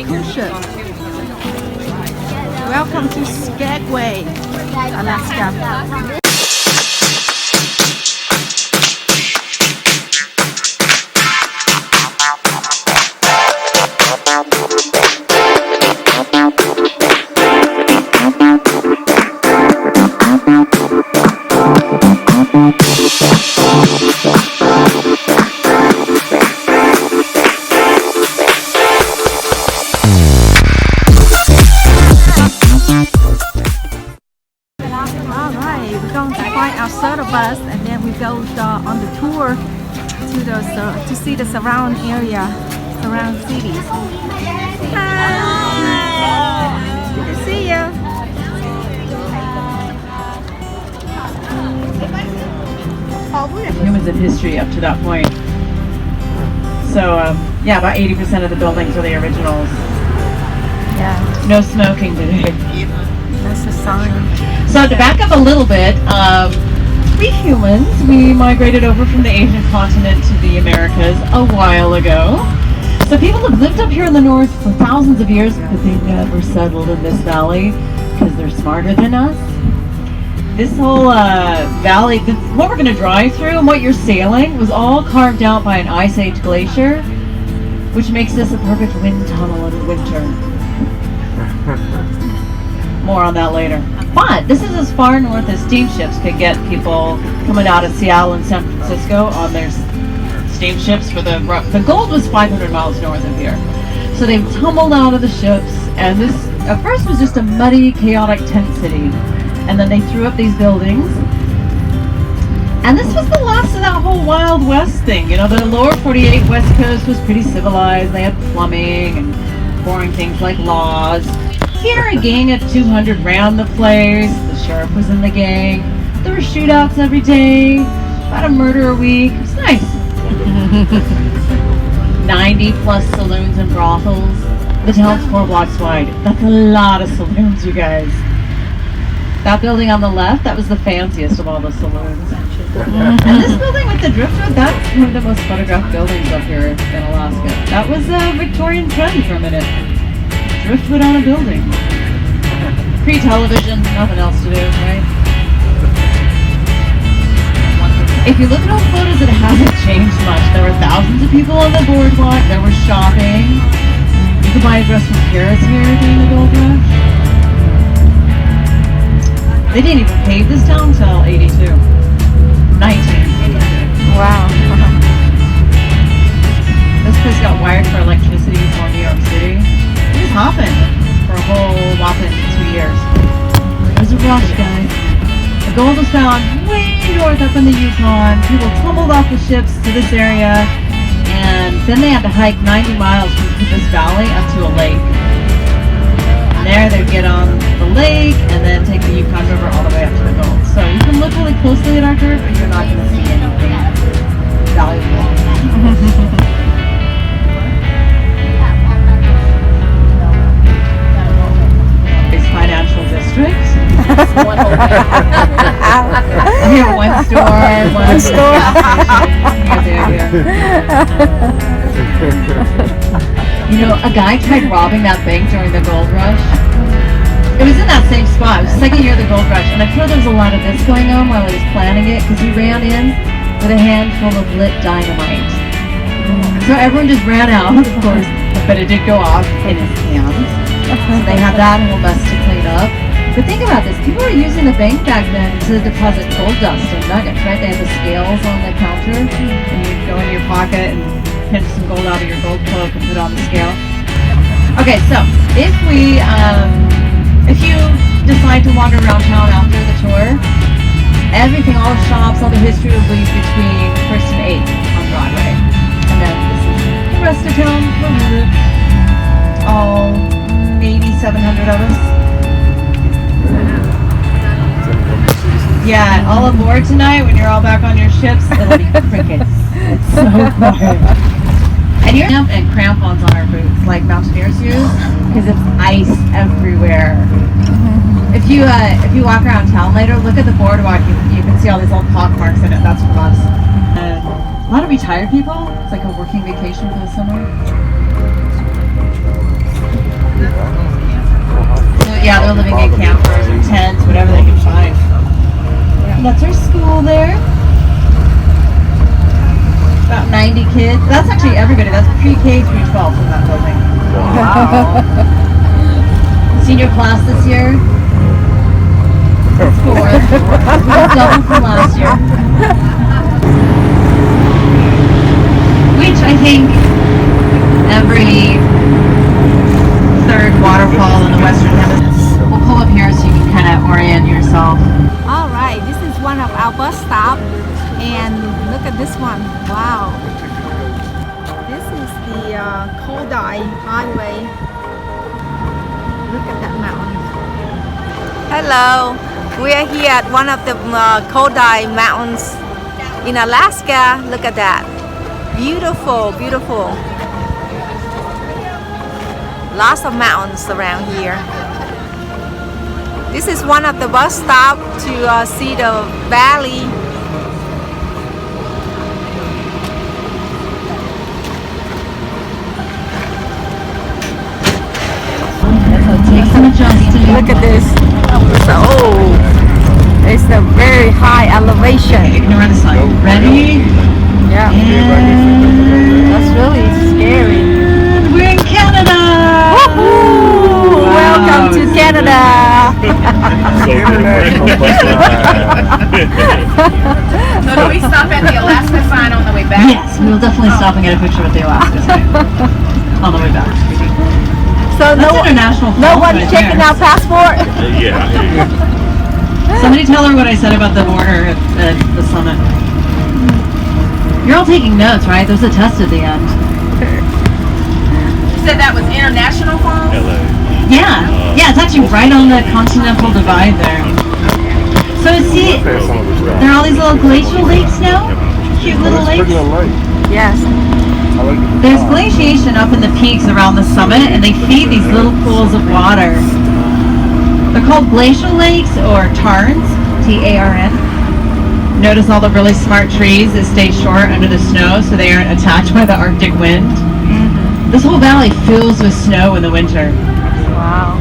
cruise ship. Welcome to Skagway, Alaska. Bus, and then we go on the tour to see the surround area, surround cities. Hi! Good to see you. Humans in history up to that point. So yeah, about 80% of the buildings are the originals. Yeah. No smoking today. That's a sign. So to back up a little bit, we humans, we migrated over from the Asian continent to the Americas a while ago. So people have lived up here in the north for thousands of years, but they never settled in this valley because they're smarter than us. This whole valley, what we're going to drive through and what you're sailing was all carved out by an Ice Age glacier, which makes this a perfect wind tunnel in winter. More on that later. But this is as far north as steamships could get people coming out of Seattle and San Francisco on their steamships. For the gold was 500 miles north of here. So they tumbled out of the ships, and this at first was just a muddy, chaotic tent city. And then they threw up these buildings. And this was the last of that whole Wild West thing. You know, the lower 48 West Coast was pretty civilized. They had plumbing and boring things like laws. Here, a gang of 200 ran the place. The sheriff was in the gang. There were shootouts every day. About a murder a week. It was nice. 90 plus saloons and brothels. The town's 4 blocks wide. That's a lot of saloons, you guys. That building on the left, that was the fanciest of all the saloons. And this building with the driftwood, that's one of the most photographed buildings up here in Alaska. That was a Victorian trend for a minute. Driftwood on a building. Pre-television, nothing else to do, right? If you look at old photos, it hasn't changed much. There were thousands of people on the boardwalk. There was shopping. You could buy a dress from Paris here during the gold rush. They didn't even pave this town until 82. 1982. Wow. This place got wired for electricity from New York City. It was hopping for a whole whopping 2 years. It was a rush, guys. The gold was found way north up in the Yukon. People tumbled off the ships to this area, and then they had to hike 90 miles from this valley up to a lake. And there they'd get on the lake and then take the Yukon River all the way up to the gold. So you can look really closely at our dirt, but you're not going to see anything valuable. Financial district. Here, one store, one store. Here. You know, a guy tried robbing that bank during the gold rush. It was in that same spot. It was the second year of the gold rush, and I feel there was a lot of this going on while he was planning it, because he ran in with a handful of lit dynamite. So everyone just ran out, of course, but it did go off in his hands. So they had that whole mess to clean up. But think about this, people were using the bank back then to deposit gold dust and nuggets, right? They had the scales on the counter, and you'd go in your pocket and pinch some gold out of your gold cloak and put it on the scale. Okay, so if you decide to wander around town after the tour, everything, all the shops, all the history will be between 1st and 8th on Broadway. And then this is the rest of town, all 8,700 of us. Yeah, all aboard tonight when you're all back on your ships, it'll be crickets. It's so quiet. And you're and crampons on our boots, like mountaineers use, because it's ice everywhere. If you walk around town later, look at the boardwalk, you can see all these old pock marks in it. That's from us. A lot of retired people. It's like a working vacation for the summer. they're living in campers or tents, whatever they can find. Yeah. That's our school there. About 90 kids. That's actually everybody. That's pre-K through 12 in that building. Wow. Senior class this year. It's 4. Double from last year. Which I think every third waterfall in the Western Hemisphere. We'll pull up here so you can kind of orient yourself. All right, this is one of our bus stop, and look at this one. Wow. This is the Klondike Highway. Look at that mountain. Hello, we are here at one of the Klondike Mountains in Alaska. Look at that. Beautiful, beautiful. Lots of mountains around here. This is one of the bus stops to see the valley. Take some adjusting. Look at this. So, it's a very high elevation. Okay, ignore the sign. Ready? Yeah. And That's really scary. we're in Canada! Woohoo! Welcome to Canada! So do we stop at the Alaska sign on the way back? Yes, we will definitely stop and get a picture with the Alaska sign on the way back. So That's international no fault one right checking there. out passport? Somebody tell her what I said about the border at the summit. You're all taking notes, right? There's a test at the end. You said that was international phone? Yeah, it's actually right on the continental divide there. So see, there are all these little glacial lakes now. Cute little lakes. Yes. There's glaciation up in the peaks around the summit, and they feed these little pools of water. They're called glacial lakes or tarns, T-A-R-N. Notice all the really smart trees that stay short under the snow so they aren't attached by the Arctic wind. Mm-hmm. This whole valley fills with snow in the winter. Wow.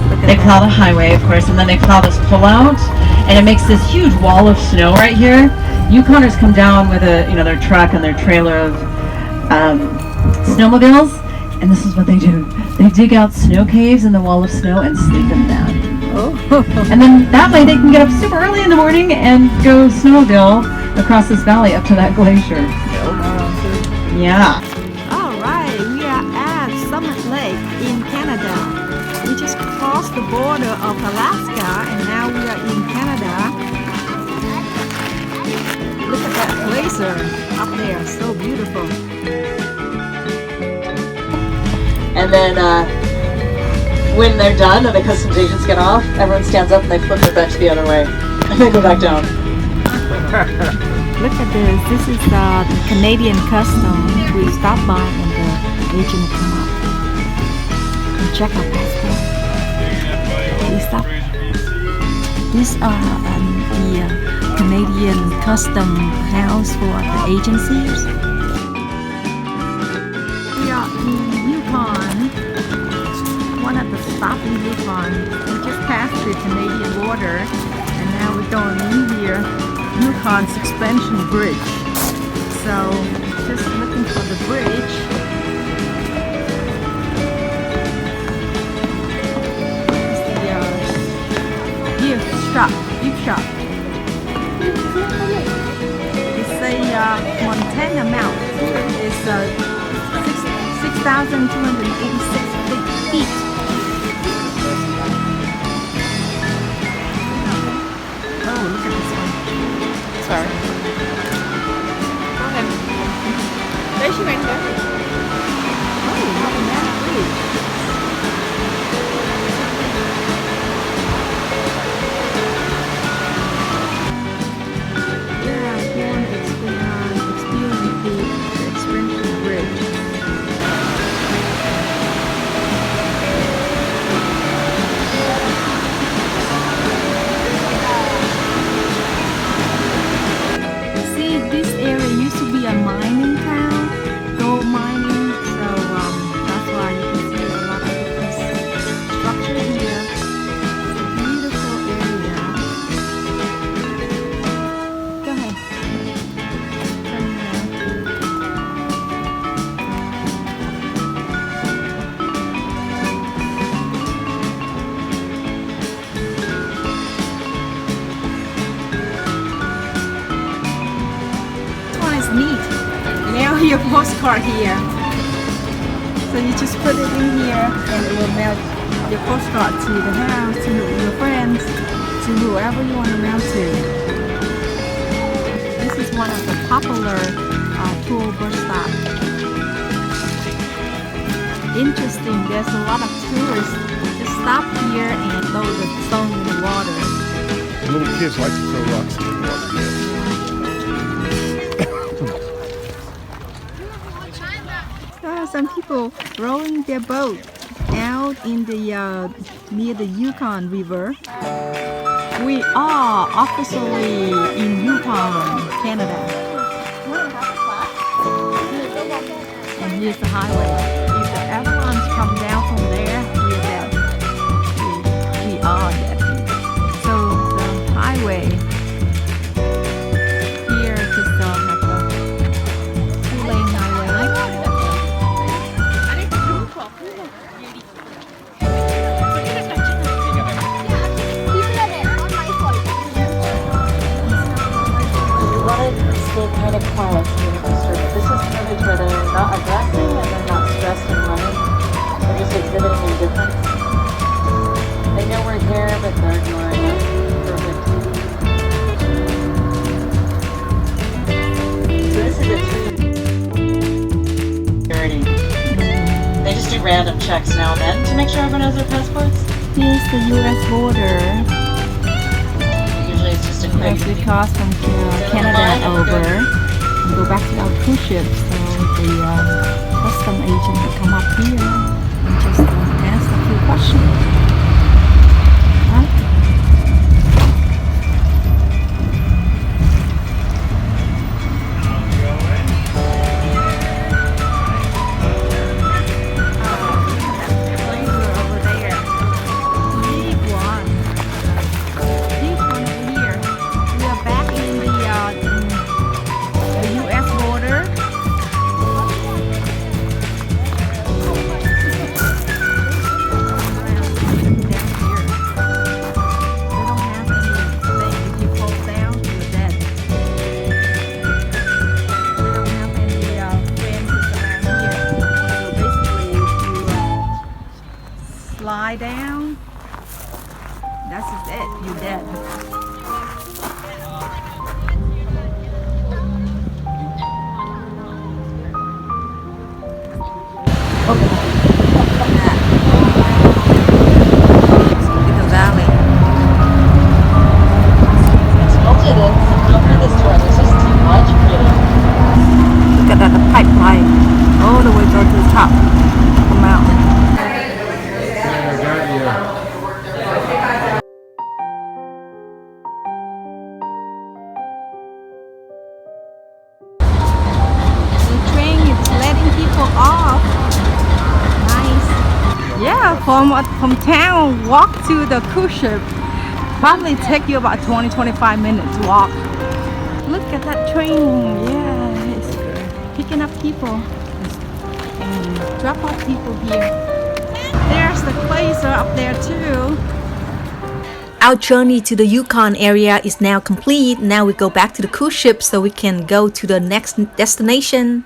Look at They that. plow the highway, of course, and then they plow this pullout, and it makes this huge wall of snow right here. Yukoners come down with their truck and their trailer of snowmobiles, and this is what they do. They dig out snow caves in the wall of snow and sleep in them. Oh. And then that way they can get up super early in the morning and go snowmobile across this valley up to that glacier. Yeah. All right, we are at Summit Lake in Canada. We just crossed the border of Alaska, and now we are in Canada. Look at that glacier up there, so beautiful. And then when they're done and the customs agents get off, everyone stands up and they flip their bench the other way. And they go back down. Look at this. This is the Canadian customs. We stop by and the agent come up and check our passport. We stop. These are the Canadian custom house for the agencies. We are in Yukon. One of the stops in Yukon. We just passed the Canadian border, and now we're going in here. Yukon Suspension Bridge. So, just looking for the bridge. It's the gift shop. It's a Montana Mount. It's 6,286 feet. Oh, look at this one. Sorry. Go ahead. There she went. Oh, look at that bridge. Yeah, if you want to experience the expansion bridge. See, this area used to be a mining town, gold mine your postcard here. So you just put it in here and it will mail your postcard to the house, to your friends, to whoever you want to mail to. This is one of the popular tour bus stops. Interesting, there's a lot of tourists just stop here and throw the stone in the water. Little kids like to throw rocks in the water. Some people rowing their boat out in the near the Yukon River. We are officially in Yukon, Canada. And here's the highway. If the avalanche come down from there, we're dead. We are dead. So the highway here just have a 2-lane highway. Stay kind of quiet here at the street. This is coverage where they're not aggressive and they're not stressed and running. They're just exhibiting indifference. They know we're here, but they're ignoring us. Perfect. So this is a security. They just do random checks now and then to make sure everyone has their passports. Here's the U.S. border. Usually it's just a quick. As we cross from Canada over and go back to our cruise ship, so the custom agent will come up here and just ask a few questions. Huh? Over there. Big one. This one over here. We are back in the U.S. border. Down here. They don't have anything. If you fall down, you're dead. We don't have any fences around here. So basically, if you slide down, that's just it. You're dead. Little valley. Sculpted it. Don't do this to us. This is too much for you. Look at that, the pipeline. All the way go to the top of the mountain. The train is letting people off. Nice. Yeah, from town, walk to the cruise ship. Probably take you about 20-25 minutes walk. Look at that train. Yeah, it's picking up people and drop off people here. There's the glacier up there too. Our journey to the Yukon area is now complete. Now we go back to the cruise ship so we can go to the next destination.